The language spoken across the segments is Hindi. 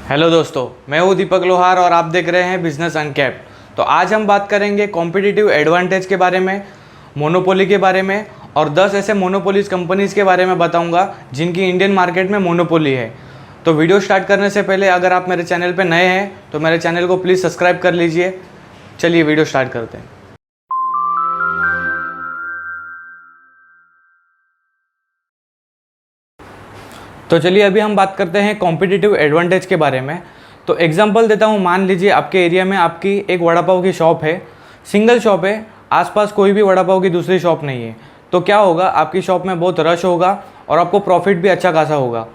हेलो दोस्तों, मैं हूँ दीपक लोहार और आप देख रहे हैं बिजनेस अनकैप्ड। तो आज हम बात करेंगे कॉम्पिटिटिव एडवांटेज के बारे में, मोनोपोली के बारे में और 10 ऐसे मोनोपोलीज कंपनीज़ के बारे में बताऊंगा जिनकी इंडियन मार्केट में मोनोपोली है। तो वीडियो स्टार्ट करने से पहले अगर आप मेरे चैनल पर नए हैं तो मेरे चैनल को प्लीज़ सब्सक्राइब कर लीजिए। चलिए वीडियो स्टार्ट करते हैं। तो चलिए अभी हम बात करते हैं कॉम्पिटिटिव एडवांटेज के बारे में। तो एग्जांपल देता हूँ, मान लीजिए आपके एरिया में आपकी एक वड़ा पाव की शॉप है, सिंगल शॉप है, आसपास कोई भी वड़ा पाव की दूसरी शॉप नहीं है। तो क्या होगा, आपकी शॉप में बहुत रश होगा और आपको प्रॉफिट भी अच्छा खासा होगा।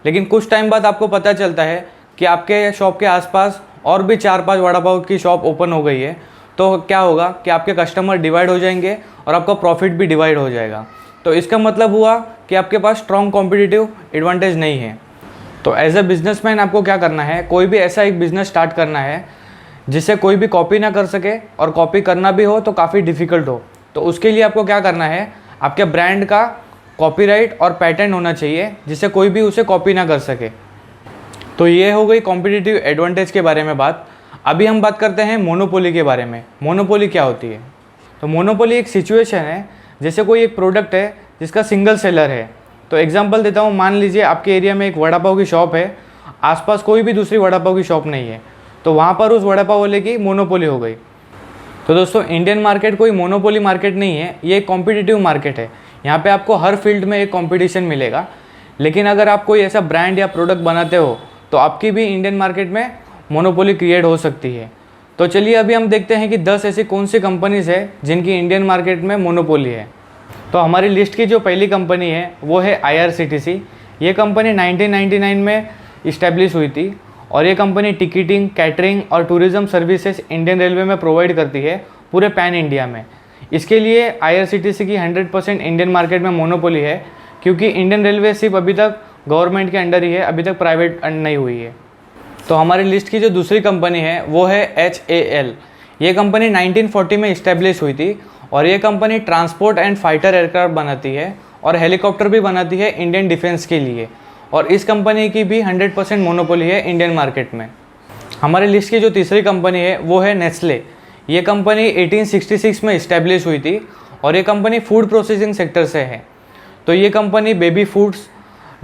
लेकिन कुछ टाइम बाद आपको पता चलता है कि आपके शॉप के आसपास और भी 4-5 वड़ा पाव की शॉप ओपन हो गई है। तो क्या होगा कि आपके कस्टमर डिवाइड हो जाएंगे और आपका प्रॉफिट भी डिवाइड हो जाएगा। तो इसका मतलब हुआ कि आपके पास स्ट्रॉन्ग कॉम्पिटिटिव एडवांटेज नहीं है। तो एज अ बिजनेसमैन आपको क्या करना है, कोई भी ऐसा एक बिज़नेस स्टार्ट करना है जिसे कोई भी कॉपी ना कर सके, और कॉपी करना भी हो तो काफ़ी डिफ़िकल्ट हो। तो उसके लिए आपको क्या करना है, आपके ब्रांड का कॉपीराइट और पैटेंट होना चाहिए जिससे कोई भी उसे कॉपी ना कर सके। तो ये हो गई कॉम्पिटिटिव एडवांटेज के बारे में बात। अभी हम बात करते हैं मोनोपोली के बारे में। मोनोपोली क्या होती है? तो मोनोपोली एक सिचुएशन है जैसे कोई एक प्रोडक्ट है जिसका सिंगल सेलर है। तो एग्जांपल देता हूँ, मान लीजिए आपके एरिया में एक वड़ा पाव की शॉप है, आसपास कोई भी दूसरी वड़ा पाव की शॉप नहीं है, तो वहाँ पर उस वड़ा पाव वाले की मोनोपोली हो गई। तो दोस्तों, इंडियन मार्केट कोई मोनोपोली मार्केट नहीं है, ये एक कॉम्पिटिटिव मार्केट है। यहाँ पे आपको हर फील्ड में एक कॉम्पिटिशन मिलेगा। लेकिन अगर आप कोई ऐसा ब्रांड या प्रोडक्ट बनाते हो तो आपकी भी इंडियन मार्केट में मोनोपोली क्रिएट हो सकती है। तो चलिए अभी हम देखते हैं कि 10 ऐसी कौन सी कंपनीज़ है जिनकी इंडियन मार्केट में मोनोपोली है। तो हमारी लिस्ट की जो पहली कंपनी है वो है IRCTC। ये कंपनी 1999 में इस्टेब्लिश हुई थी और ये कंपनी टिकटिंग, कैटरिंग और टूरिज़्म सर्विसेज इंडियन रेलवे में प्रोवाइड करती है पूरे पैन इंडिया में। इसके लिए IRCTC की 100% इंडियन मार्केट में मोनोपोली है, क्योंकि इंडियन रेलवे सिर्फ अभी तक गवर्नमेंट के अंडर ही है, अभी तक प्राइवेट नहीं हुई है। तो हमारी लिस्ट की जो दूसरी कंपनी है वो है HAL। ये कंपनी 1940 में इस्टेब्लिश हुई थी और ये company transport and fighter aircraft बनाती है और हेलीकॉप्टर भी बनाती है इंडियन डिफेंस के लिए। और इस कंपनी की भी 100% मोनोपोली है इंडियन मार्केट में। हमारी लिस्ट की जो तीसरी कंपनी है वो है नेस्ले। ये कंपनी 1866 में इस्टेब्लिश हुई थी और ये कंपनी फूड प्रोसेसिंग सेक्टर से है। तो ये company baby foods,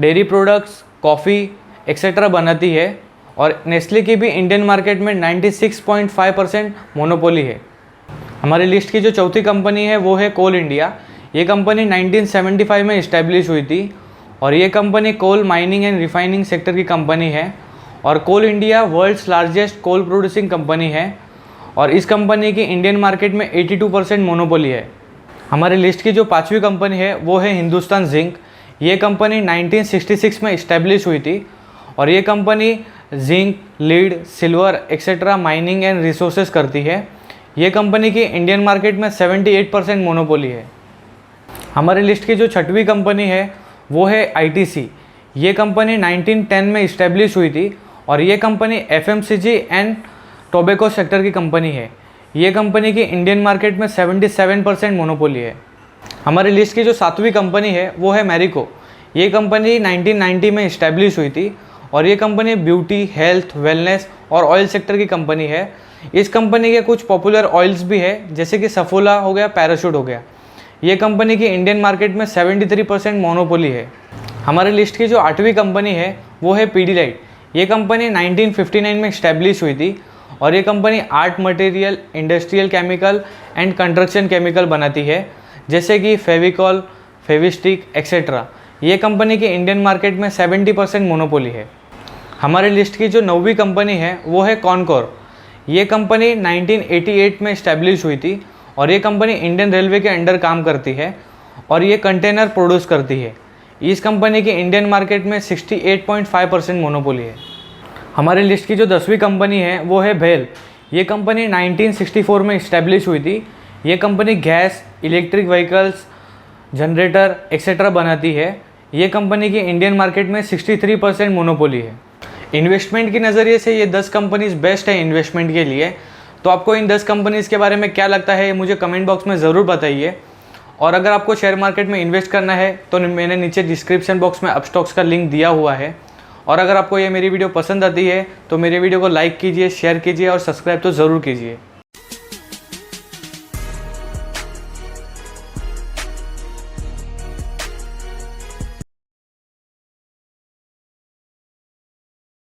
dairy products, coffee etcetera बनाती है और नेस्ले की भी इंडियन मार्केट में 96.5% मोनोपोली है। हमारी लिस्ट की जो चौथी कंपनी है वो है कोल इंडिया। ये कंपनी 1975 में इस्टेब्लिश हुई थी और ये company coal mining and refining sector की कंपनी है। और Coal India world's largest coal producing company है और इस कंपनी की इंडियन मार्केट में 82% मोनोपोली है। हमारी लिस्ट की जो पाँचवीं कंपनी है वो है हिंदुस्तान जिंक। ये कंपनी 1966 में इस्टेब्लिश हुई थी और ये company zinc, lead, silver etcetera mining and resources करती है। ये कंपनी की इंडियन मार्केट में 78% मोनोपोली है। हमारी लिस्ट की जो छठवीं कंपनी है वो है ITC। ये कंपनी 1910 में इस्टेब्लिश हुई थी और ये company FMCG and tobacco sector की कंपनी है। ये कंपनी की इंडियन मार्केट में 77% मोनोपोली है। हमारी लिस्ट की जो सातवीं कंपनी है वो है मैरिको। ये कंपनी 1990 में इस्टेब्लिश हुई थी और ये कंपनी ब्यूटी, हेल्थ, वेलनेस और ऑयल सेक्टर की कंपनी है। इस कंपनी के कुछ पॉपुलर ऑयल्स भी है जैसे कि सफोला हो गया, पैराशूट हो गया। ये कंपनी की इंडियन मार्केट में 73% मोनोपोली है। हमारी लिस्ट की जो आठवीं कंपनी है वो है पीडीलाइट। ये कंपनी 1959 में इस्टेब्लिश हुई थी और ये company art material, industrial chemical and construction chemical बनाती है जैसे कि फेविकॉल, फेविस्टिक एक्सेट्रा। ये कंपनी की इंडियन मार्केट में 70% मोनोपोली है। हमारी लिस्ट की जो नौवीं कंपनी है वो है कॉनकोर। ये कंपनी 1988 में इस्टेब्लिश हुई थी और ये कंपनी इंडियन रेलवे के अंडर काम करती है और ये कंटेनर प्रोड्यूस करती है। इस कंपनी की इंडियन मार्केट में 68.5% मोनोपोली है। हमारी लिस्ट की जो 10वीं कंपनी है वो है भेल। ये कंपनी 1964 में इस्टेब्लिश हुई थी। ये company gas, electric vehicles, generator etcetera बनाती है। ये कंपनी की इंडियन मार्केट में 63% मोनोपोली है। इन्वेस्टमेंट की नज़रिए से ये 10 कंपनीज़ बेस्ट है इन्वेस्टमेंट के लिए। तो आपको इन 10 कंपनीज़ के बारे में क्या लगता है मुझे कमेंट बॉक्स में ज़रूर बताइए। और अगर आपको शेयर मार्केट में इन्वेस्ट करना है तो मैंने नीचे डिस्क्रिप्शन बॉक्स में अपस्टॉक्स का लिंक दिया हुआ है और अगर आपको ये मेरी वीडियो पसंद आती है तो मेरे वीडियो को लाइक कीजिए, शेयर कीजिए और सब्सक्राइब तो ज़रूर कीजिए।